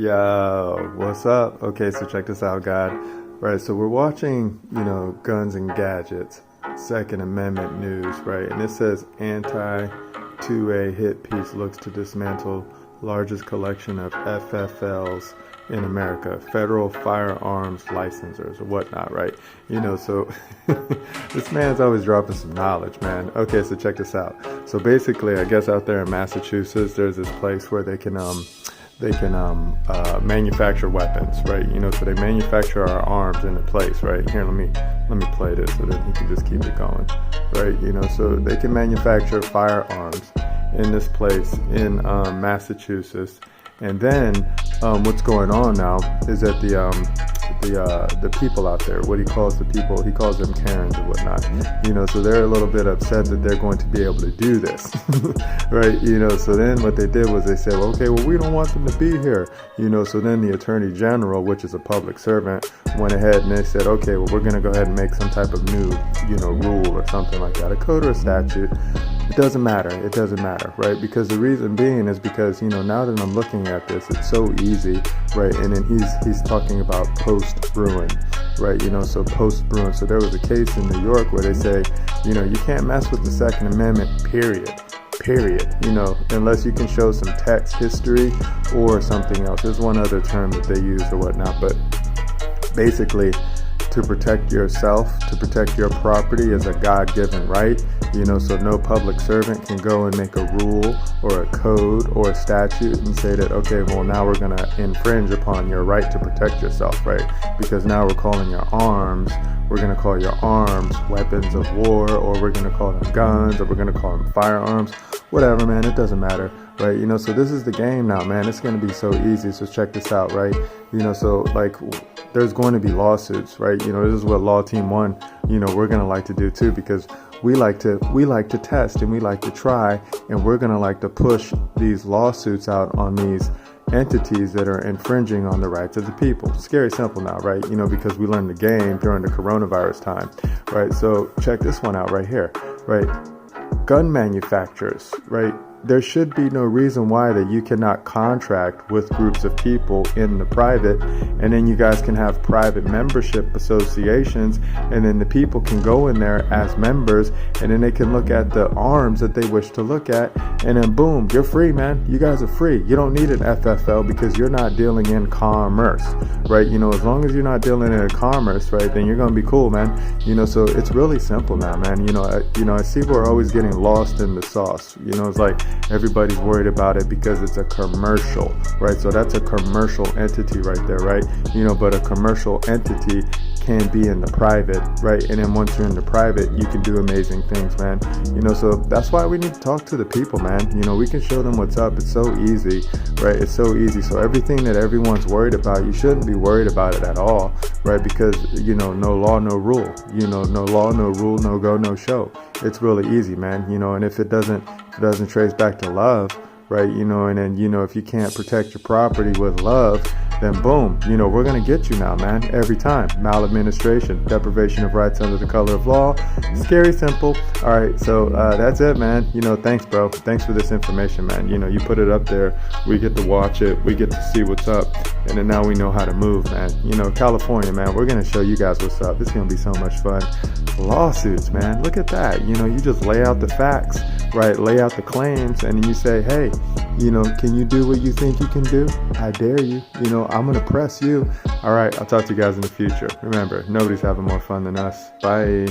Yo, what's up? Okay, so check this out, God. Right, so we're watching, Guns and Gadgets, Second Amendment news, right? And it says anti-2A hit piece looks to dismantle largest collection of FFLs in America, federal firearms licensors or whatnot, right? So this man's always dropping some knowledge, man. Okay, so check this out. So basically, I guess out there in Massachusetts, there's this place where they can manufacture weapons, right? So they manufacture our arms in a place, right? Here, let me play this so that you can just keep it going, right? So they can manufacture firearms in this place in Massachusetts, and then what's going on now is that the people out there, what he calls the people, he calls them Karens or whatnot, so they're a little bit upset that they're going to be able to do this, right? So then what they did was they said, well, okay, well, we don't want them to be here, so then the Attorney General, which is a public servant, went ahead and they said, okay, well, we're going to go ahead and make some type of new, rule or something like that, a code or a statute. It doesn't matter, right? Because the reason being is because, now that I'm looking at this, it's so easy, right? And then he's talking about post-Bruen, right? So post-Bruen. So there was a case in New York where they say, you can't mess with the Second Amendment, period, unless you can show some text history or something else. There's one other term that they use or whatnot, but basically, to protect yourself, to protect your property is a God-given right, so no public servant can go and make a rule or a code or a statute and say that, okay, well, now we're going to infringe upon your right to protect yourself, right? Because now we're calling your arms, we're going to call your arms weapons of war, or we're going to call them guns, or we're going to call them firearms, whatever, man, it doesn't matter, right? So this is the game now, man. It's going to be so easy. So check this out, right? So like there's going to be lawsuits, right? This is what Law Team 1, we're going to like to do too, because we like to test and we like to try, and we're going to like to push these lawsuits out on these entities that are infringing on the rights of the people. Scary simple now, right? Because we learned the game during the coronavirus time, right? So check this one out right here, right? Gun manufacturers, right? There should be no reason why that you cannot contract with groups of people in the private, and then you guys can have private membership associations, and then the people can go in there as members, and then they can look at the arms that they wish to look at, and then boom, you're free, man. You guys are free. You don't need an FFL because you're not dealing in commerce, right? As long as you're not dealing in commerce, right, then you're gonna be cool, man. So it's really simple now, man. I see we're always getting lost in the sauce. It's like everybody's worried about it because it's a commercial, right? So that's a commercial entity right there, right? But a commercial entity can be in the private, right? And then once you're in the private, you can do amazing things, man. So that's why we need to talk to the people, man. We can show them what's up. It's so easy, right? It's so easy. So everything that everyone's worried about, you shouldn't be worried about it at all, right? Because, no law, no rule, no law, no rule, no go, no show. It's really easy, man. And if it doesn't trace back to love, right? And then, if you can't protect your property with love, then boom, we're going to get you now, man, every time. Maladministration, deprivation of rights under the color of law. Scary simple. All right, so that's it, man. Thanks, bro. Thanks for this information, man. You put it up there. We get to watch it. We get to see what's up. And then now we know how to move, man. California, man, we're going to show you guys what's up. It's going to be so much fun. Lawsuits, man. Look at that. You just lay out the facts, right? Lay out the claims, and then you say, hey, can you do what you think you can do? I dare you. I'm going to press you. All right, I'll talk to you guys in the future. Remember, nobody's having more fun than us. Bye.